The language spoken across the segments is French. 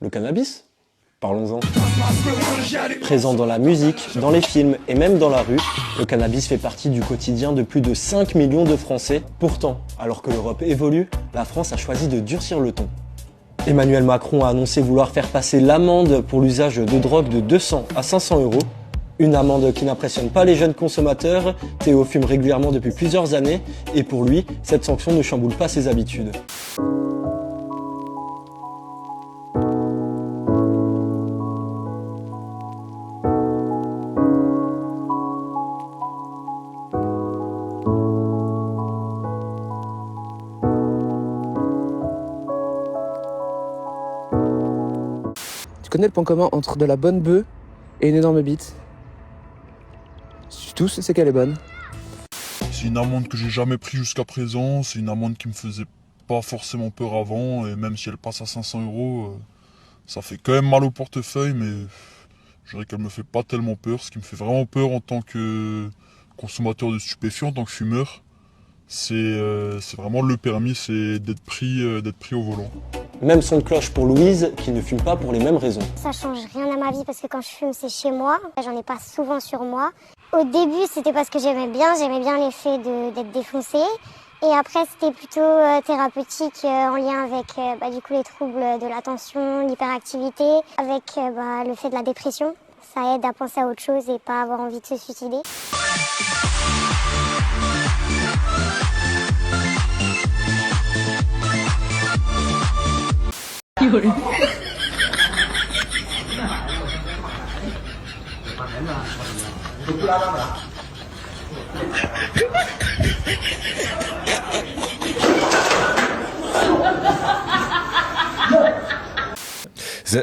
Le cannabis? Parlons-en. Présent dans la musique, dans les films et même dans la rue, le cannabis fait partie du quotidien de plus de 5 millions de Français. Pourtant, alors que l'Europe évolue, la France a choisi de durcir le ton. Emmanuel Macron a annoncé vouloir faire passer l'amende pour l'usage de drogue de 200 à 500 euros. Une amende qui n'impressionne pas les jeunes consommateurs. Théo fume régulièrement depuis plusieurs années et pour lui, cette sanction ne chamboule pas ses habitudes. Tu connais le point commun entre de la bonne bœuf et une énorme bite? Tous, c'est qu'elle est bonne. C'est une amende que j'ai jamais prise jusqu'à présent, c'est une amende qui me faisait pas forcément peur avant, et même si elle passe à 500 euros, ça fait quand même mal au portefeuille, mais je dirais qu'elle me fait pas tellement peur. Ce qui me fait vraiment peur en tant que consommateur de stupéfiants, en tant que fumeur, c'est vraiment le permis, c'est d'être pris au volant. Même son de cloche pour Louise, qui ne fume pas pour les mêmes raisons. Ça change rien à ma vie parce que quand je fume, c'est chez moi. J'en ai pas souvent sur moi. Au début, c'était parce que j'aimais bien l'effet d'être défoncé. Et après, c'était plutôt thérapeutique en lien avec du coup, les troubles de l'attention, l'hyperactivité, avec le fait de la dépression. Ça aide à penser à autre chose et pas avoir envie de se suicider.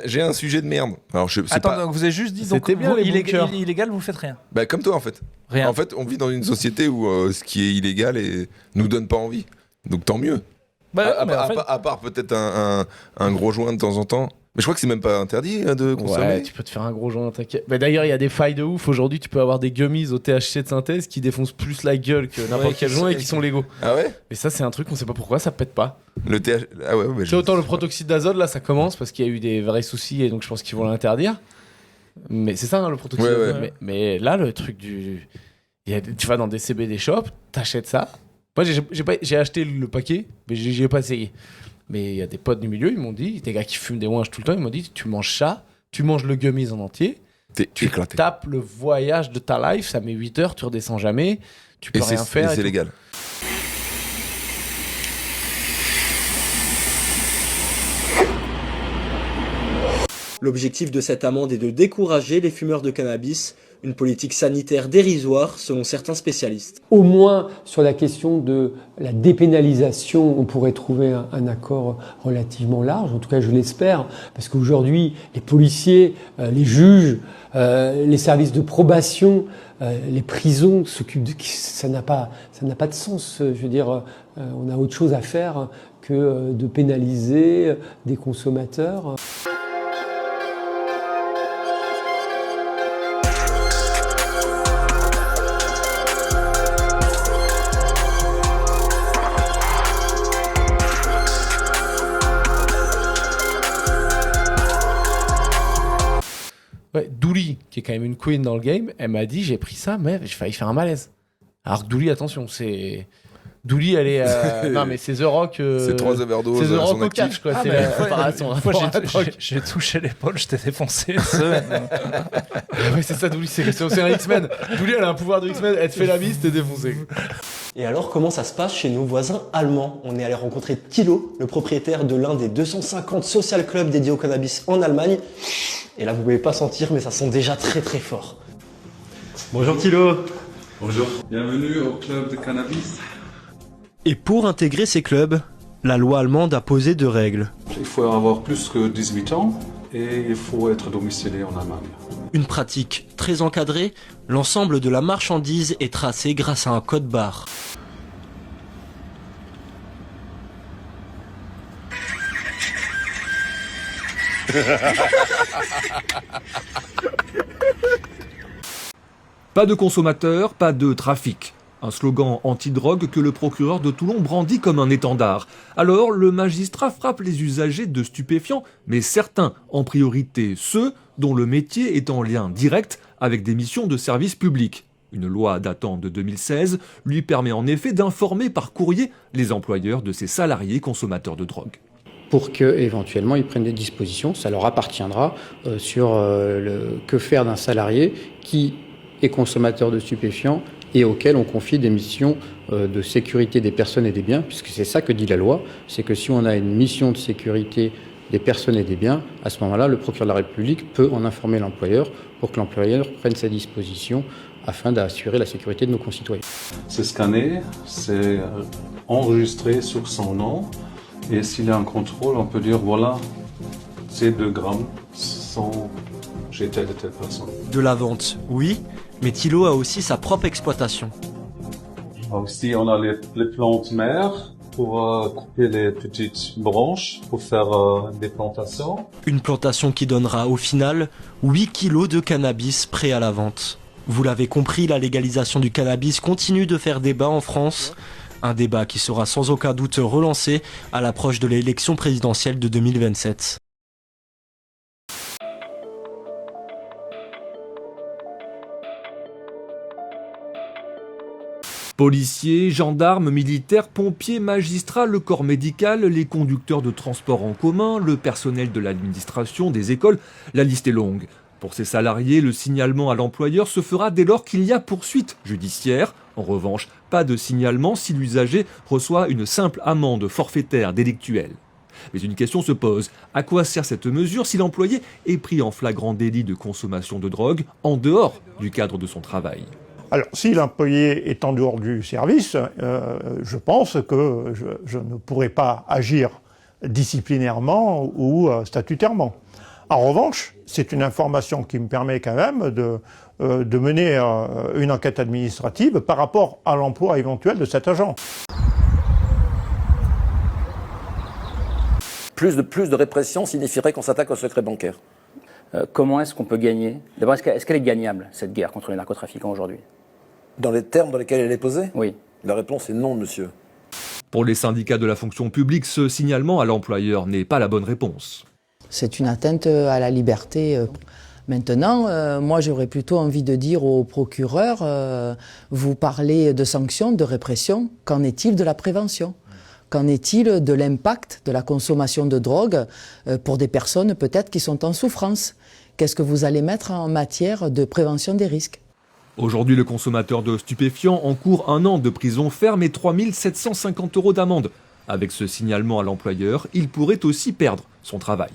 J'ai un sujet de merde. Alors Attends, donc vous avez juste dit donc C'était bien, vous, les bunkers. illégal, vous faites rien. Bah comme toi en fait. Rien. En fait, on vit dans une société où ce qui est illégal nous donne pas envie. Donc tant mieux. Bah, mais en fait- À part peut-être un gros joint de temps en temps. Mais je crois que c'est même pas interdit de consommer. Ouais, tu peux te faire un gros joint, t'inquiète. Bah, d'ailleurs, il y a des failles de ouf. Aujourd'hui, tu peux avoir des gummies au THC de synthèse qui défoncent plus la gueule que n'importe quel joint et qui sont légaux. Ah ouais. Et ça, c'est un truc, on sait pas pourquoi, ça pète pas. Le THC. Ah ouais, Tu sais, autant le protoxyde d'azote, là, ça commence parce qu'il y a eu des vrais soucis et donc je pense qu'ils vont l'interdire. Mais c'est ça, hein, le protoxyde Ouais, d'azote. Mais là, le truc tu vas dans des CBD shops, t'achètes ça. Moi, j'ai acheté le paquet, mais j'y ai pas essayé. Mais il y a des potes du milieu, ils m'ont dit, des gars qui fument des ouinges tout le temps, ils m'ont dit, tu manges ça, tu manges le gummies en entier, tu éclaté. tapes le voyage de ta life, ça met 8 heures, tu redescends jamais, tu peux rien faire. Et c'est légal. L'objectif de cette amende est de décourager les fumeurs de cannabis, une politique sanitaire dérisoire selon certains spécialistes. Au moins sur la question de la dépénalisation, on pourrait trouver un accord relativement large, en tout cas je l'espère, parce qu'aujourd'hui les policiers, les juges, les services de probation, les prisons s'occupent de ça n'a pas de sens. Je veux dire, on a autre chose à faire que de pénaliser des consommateurs. Ouais, Douli, qui est quand même une queen dans le game, elle m'a dit, j'ai pris ça, mais j'ai failli faire un malaise. Alors que Douli, attention, c'est... Douli, elle est... Non, mais c'est The Rock... C'est 3 overdoses. C'est The à son Rock au actif. catch, quoi. Ah, C'est mais la une fois, préparation. une fois, j'ai touché l'épaule, j'étais défoncé une semaine. Ouais, c'est ça, Douli, c'est un X-Men. Douli, elle a un pouvoir de X-Men, elle te fait la bise, t'es défoncé. Et alors, comment ça se passe chez nos voisins allemands? On est allé rencontrer Thilo, le propriétaire de l'un des 250 social clubs dédiés au cannabis en Allemagne. Et là, vous pouvez pas sentir, mais ça sent déjà très très fort. Bonjour Thilo. Bonjour, bienvenue au club de cannabis. Et pour intégrer ces clubs, la loi allemande a posé 2 règles. Il faut avoir plus que 18 ans et il faut être domicilié en Allemagne. Une pratique très encadrée, l'ensemble de la marchandise est tracé grâce à un code barre. Pas de consommateurs, pas de trafic. Un slogan anti-drogue que le procureur de Toulon brandit comme un étendard. Alors, le magistrat frappe les usagers de stupéfiants, mais certains, en priorité ceux dont le métier est en lien direct avec des missions de service public. Une loi datant de 2016 lui permet en effet d'informer par courrier les employeurs de ses salariés consommateurs de drogue. Pour qu'éventuellement ils prennent des dispositions, ça leur appartiendra sur que faire d'un salarié qui est consommateur de stupéfiants et auquel on confie des missions de sécurité des personnes et des biens, puisque c'est ça que dit la loi, c'est que si on a une mission de sécurité des personnes et des biens, à ce moment-là, le procureur de la République peut en informer l'employeur pour que l'employeur prenne ses dispositions afin d'assurer la sécurité de nos concitoyens. C'est scanné, c'est enregistré sur son nom, et s'il y a un contrôle, on peut dire voilà, c'est 2 grammes sans chez telle et telle personne. De la vente, oui, mais Thilo a aussi sa propre exploitation. Ici, on a les plantes mères pour couper les petites branches pour faire des plantations. Une plantation qui donnera au final 8 kilos de cannabis prêt à la vente. Vous l'avez compris, la légalisation du cannabis continue de faire débat en France. Un débat qui sera sans aucun doute relancé à l'approche de l'élection présidentielle de 2027. Policiers, gendarmes, militaires, pompiers, magistrats, le corps médical, les conducteurs de transport en commun, le personnel de l'administration, des écoles, la liste est longue. Pour ces salariés, le signalement à l'employeur se fera dès lors qu'il y a poursuite judiciaire. En revanche, pas de signalement si l'usager reçoit une simple amende forfaitaire délictuelle. Mais une question se pose, à quoi sert cette mesure si l'employé est pris en flagrant délit de consommation de drogue en dehors du cadre de son travail ? Alors, si l'employé est en dehors du service, je pense que je ne pourrai pas agir disciplinairement ou statutairement. En revanche, c'est une information qui me permet quand même de mener une enquête administrative par rapport à l'emploi éventuel de cet agent. Plus de répression signifierait qu'on s'attaque au secret bancaire. Comment est-ce qu'on peut gagner ? D'abord, est-ce qu'elle est gagnable, cette guerre contre les narcotrafiquants aujourd'hui ? Dans les termes dans lesquels elle est posée ? Oui. La réponse est non, monsieur. Pour les syndicats de la fonction publique, ce signalement à l'employeur n'est pas la bonne réponse. C'est une atteinte à la liberté. Maintenant, moi j'aurais plutôt envie de dire au procureur, vous parlez de sanctions, de répression, qu'en est-il de la prévention ? Qu'en est-il de l'impact de la consommation de drogue pour des personnes peut-être qui sont en souffrance ? Qu'est-ce que vous allez mettre en matière de prévention des risques ? Aujourd'hui, le consommateur de stupéfiants encourt 1 an de prison ferme et 3 750 € d'amende. Avec ce signalement à l'employeur, il pourrait aussi perdre son travail.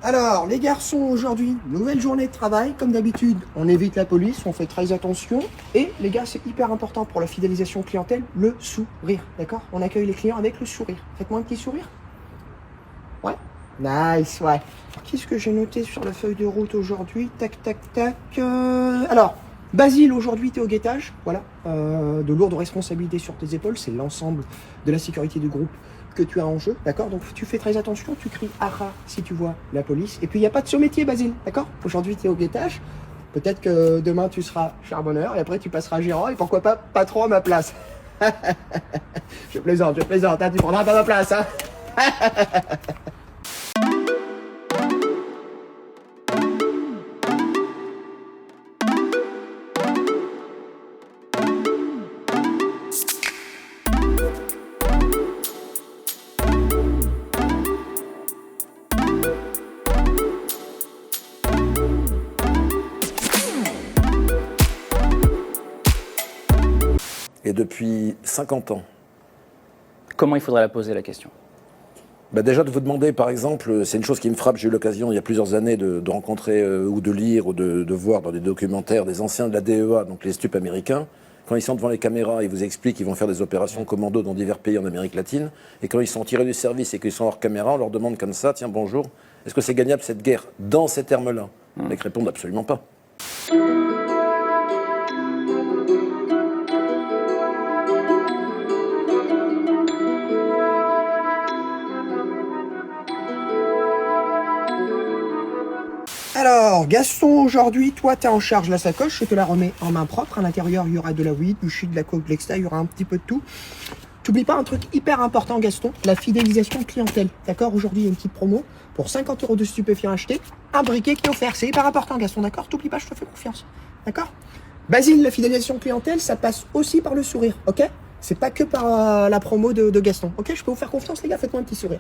Alors, les garçons, aujourd'hui, nouvelle journée de travail. Comme d'habitude, on évite la police, on fait très attention. Et les gars, c'est hyper important pour la fidélisation clientèle, le sourire. D'accord ? On accueille les clients avec le sourire. Faites-moi un petit sourire. Ouais. Nice, ouais. Qu'est-ce que j'ai noté sur la feuille de route aujourd'hui ? Tac, tac, tac. Alors, Basile, aujourd'hui, tu es au guettage. Voilà. De lourdes responsabilités sur tes épaules. C'est l'ensemble de la sécurité du groupe que tu as en jeu, d'accord ? Donc tu fais très attention, tu cries « Ara » si tu vois la police. Et puis il n'y a pas de surmétier, Basile, d'accord ? Aujourd'hui, tu es au guettage. Peut-être que demain, tu seras charbonneur et après, tu passeras gérant et pourquoi pas patron à ma place. Je plaisante, hein, tu prendras pas ma place, hein. Et depuis 50 ans. Comment il faudrait la poser, la question ? Déjà de vous demander, par exemple, c'est une chose qui me frappe, j'ai eu l'occasion il y a plusieurs années de rencontrer ou de lire ou de voir dans des documentaires des anciens de la DEA, donc les stupes américains, quand ils sont devant les caméras, ils vous expliquent qu'ils vont faire des opérations commando dans divers pays en Amérique latine, et quand ils sont tirés du service et qu'ils sont hors caméra, on leur demande comme ça, tiens bonjour, est-ce que c'est gagnable cette guerre dans ces termes-là ? Les mecs répondent absolument pas. Alors, Gaston, aujourd'hui, toi, t'es en charge de la sacoche, je te la remets en main propre. À l'intérieur, il y aura de la weed, du shit, de la coke, de l'extra, il y aura un petit peu de tout. T'oublies pas un truc hyper important, Gaston, la fidélisation clientèle. D'accord? Aujourd'hui, il y a une petite promo. Pour 50 € de stupéfiants achetés, un briquet qui est offert. C'est hyper important, Gaston, d'accord? T'oublies pas, je te fais confiance. D'accord? Basile, la fidélisation clientèle, ça passe aussi par le sourire, ok? C'est pas que par la promo de Gaston. Ok, je peux vous faire confiance, les gars? Faites-moi un petit sourire.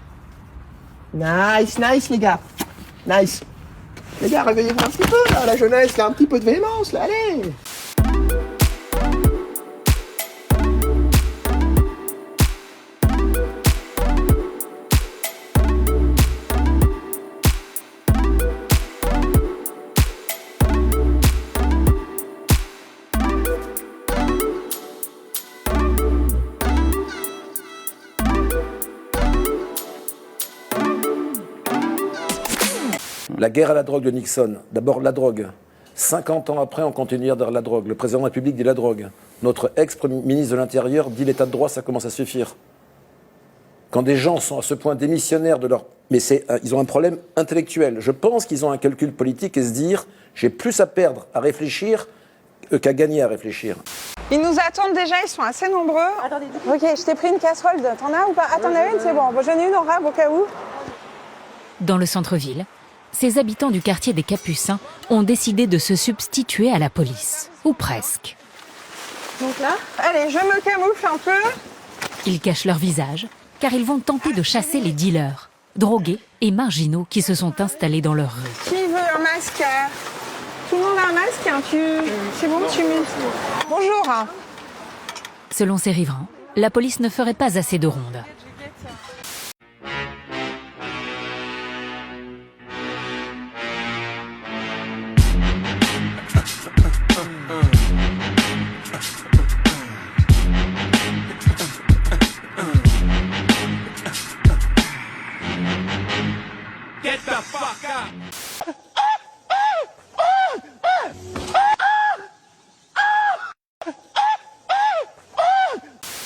Nice, nice, les gars. Nice. Les gars, réveillez-vous un petit peu, là, la jeunesse, là, un petit peu de véhémence, là, allez. La guerre à la drogue de Nixon, d'abord la drogue. 50 ans après, on continue à dire la drogue. Le président de la République dit la drogue. Notre ex-ministre de l'Intérieur dit l'état de droit, ça commence à suffire. Quand des gens sont à ce point démissionnaires de leur... Mais ils ont un problème intellectuel. Je pense qu'ils ont un calcul politique et se dire j'ai plus à perdre à réfléchir qu'à gagner à réfléchir. Ils nous attendent déjà, ils sont assez nombreux. Attendez, ok, je t'ai pris une casserole. T'en as ou pas? Ah, t'en as une, c'est bon. Bon, j'en ai une en rab au cas où. Dans le centre-ville, ces habitants du quartier des Capucins ont décidé de se substituer à la police. Ou presque. Donc là, allez, je me camoufle un peu. Ils cachent leur visage, car ils vont tenter de chasser les dealers, drogués et marginaux qui se sont installés dans leur rue. Qui veut un masque? Tout le monde a un masque, hein. C'est bon, tu mets. Bonjour. Selon ces riverains, la police ne ferait pas assez de rondes.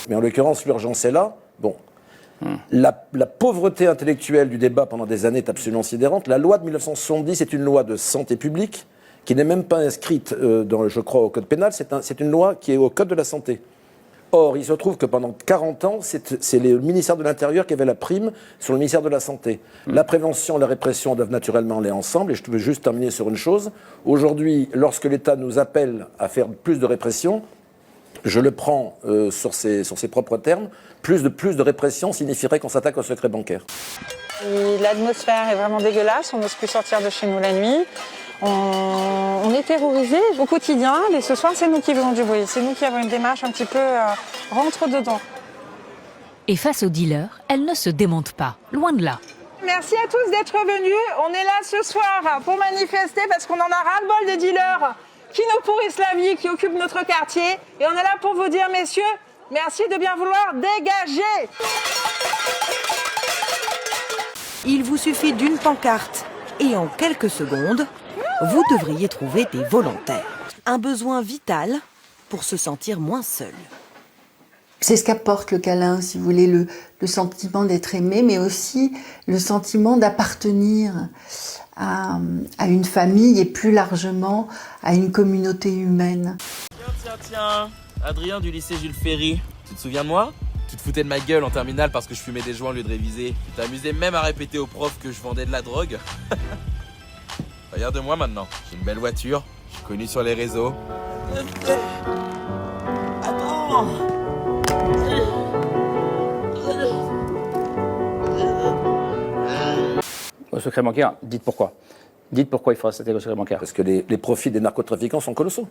Mais en l'occurrence, l'urgence est là. Bon. La pauvreté intellectuelle du débat pendant des années est absolument sidérante. La loi de 1970 est une loi de santé publique qui n'est même pas inscrite, je crois, au code pénal. C'est une loi qui est au code de la santé. Or, il se trouve que pendant 40 ans, c'est le ministère de l'Intérieur qui avait la prime sur le ministère de la Santé. La prévention et la répression doivent naturellement aller ensemble. Et je veux juste terminer sur une chose. Aujourd'hui, lorsque l'État nous appelle à faire plus de répression, je le prends sur ses propres termes, plus de répression signifierait qu'on s'attaque au secret bancaire. L'atmosphère est vraiment dégueulasse, on n'ose plus sortir de chez nous la nuit. On est terrorisés au quotidien, mais ce soir c'est nous qui faisons du bruit. C'est nous qui avons une démarche un petit peu rentre dedans. Et face aux dealers, elle ne se démonte pas, loin de là. Merci à tous d'être venus. On est là ce soir pour manifester parce qu'on en a ras-le-bol des dealers qui nous pourrissent la vie, qui occupent notre quartier. Et on est là pour vous dire, messieurs, merci de bien vouloir dégager. Il vous suffit d'une pancarte et en quelques secondes, vous devriez trouver des volontaires. Un besoin vital pour se sentir moins seul. C'est ce qu'apporte le câlin, si vous voulez, le sentiment d'être aimé, mais aussi le sentiment d'appartenir à une famille et plus largement à une communauté humaine. Tiens, Adrien du lycée Jules Ferry, tu te souviens de moi? Tu te foutais de ma gueule en terminale parce que je fumais des joints au lieu de réviser. Tu t'amusais même à répéter aux profs que je vendais de la drogue. Regarde-moi maintenant, j'ai une belle voiture, je suis connu sur les réseaux. Attends. Au secret bancaire, dites pourquoi. Dites pourquoi il faudra s'attaquer au secret bancaire. Parce que les profits des narcotrafiquants sont colossaux.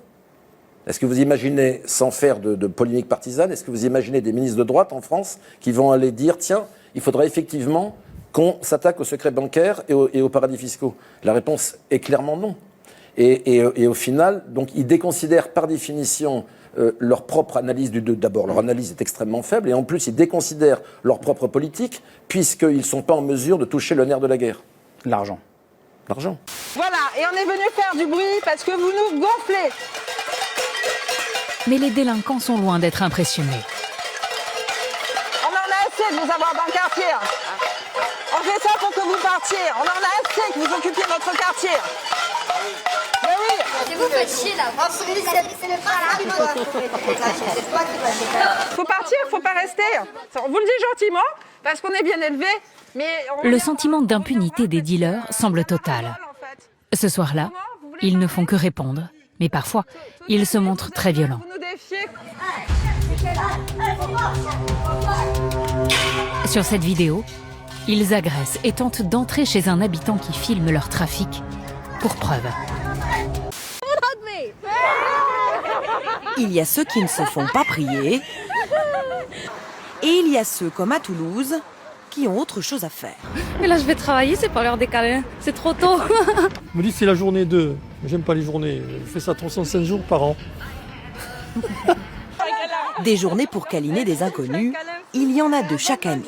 Est-ce que vous imaginez, sans faire de polémique partisane, est-ce que vous imaginez des ministres de droite en France qui vont aller dire, tiens, il faudra effectivement qu'on s'attaque au secret bancaire et aux paradis fiscaux? La réponse est clairement non. Et au final, donc, ils déconsidèrent par définition leur propre analyse d'abord, leur analyse est extrêmement faible, et en plus, ils déconsidèrent leur propre politique, puisqu'ils ne sont pas en mesure de toucher le nerf de la guerre. L'argent. L'argent. Voilà, et on est venu faire du bruit parce que vous nous gonflez. Mais les délinquants sont loin d'être impressionnés. On en a assez de vous avoir dans le quartier. On fait ça pour que vous partiez. On en a assez que vous occupiez notre quartier. vous faites chier là. Faut partir, faut pas rester. On vous le dit gentiment, parce qu'on est bien élevé. Le sentiment d'impunité des dealers semble total. Ce soir-là, ils ne font que répondre, mais parfois, ils se montrent très violents. Sur cette vidéo, ils agressent et tentent d'entrer chez un habitant qui filme leur trafic, pour preuve. Il y a ceux qui ne se font pas prier, et il y a ceux, comme à Toulouse, qui ont autre chose à faire. Mais là, je vais travailler, c'est pas l'heure des câlins. C'est trop tôt. Je me dis c'est la journée 2. J'aime pas les journées. Je fais ça 305 jours par an. Des journées pour câliner des inconnus, il y en a deux chaque année.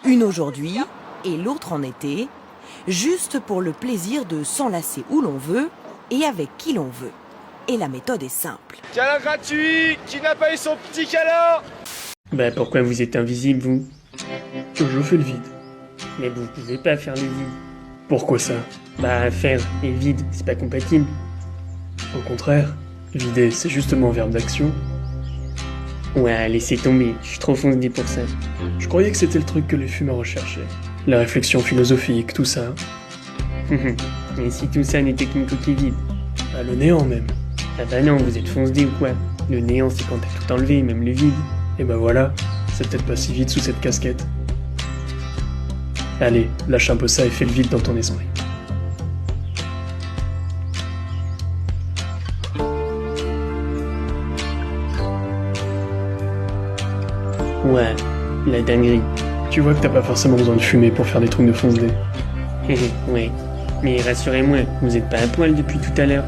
Une aujourd'hui et l'autre en été, juste pour le plaisir de s'enlacer où l'on veut et avec qui l'on veut. Et la méthode est simple. Câlin gratuit, qui n'a pas eu son petit câlin? Bah pourquoi vous êtes invisible, vous? Je fais le vide. Mais vous pouvez pas faire le vide. Pourquoi ça? Bah faire et vide, c'est pas compatible. Au contraire, vider, c'est justement un verbe d'action. Ouais, laissez tomber, je suis trop foncé pour ça. Je croyais que c'était le truc que les fumeurs recherchaient. La réflexion philosophique, tout ça. Et si tout ça n'était qu'une coquille vide? Bah, le néant même. Ah bah non, vous êtes foncé ou quoi? Le néant, c'est quand t'as tout enlevé, même le vide. Et bah voilà, c'est peut-être pas si vide sous cette casquette. Allez, lâche un peu ça et fais le vide dans ton esprit. Ouais, la dinguerie. Tu vois que t'as pas forcément besoin de fumer pour faire des trucs de fonce-dé. Ouais, mais rassurez-moi, vous êtes pas à poil depuis tout à l'heure.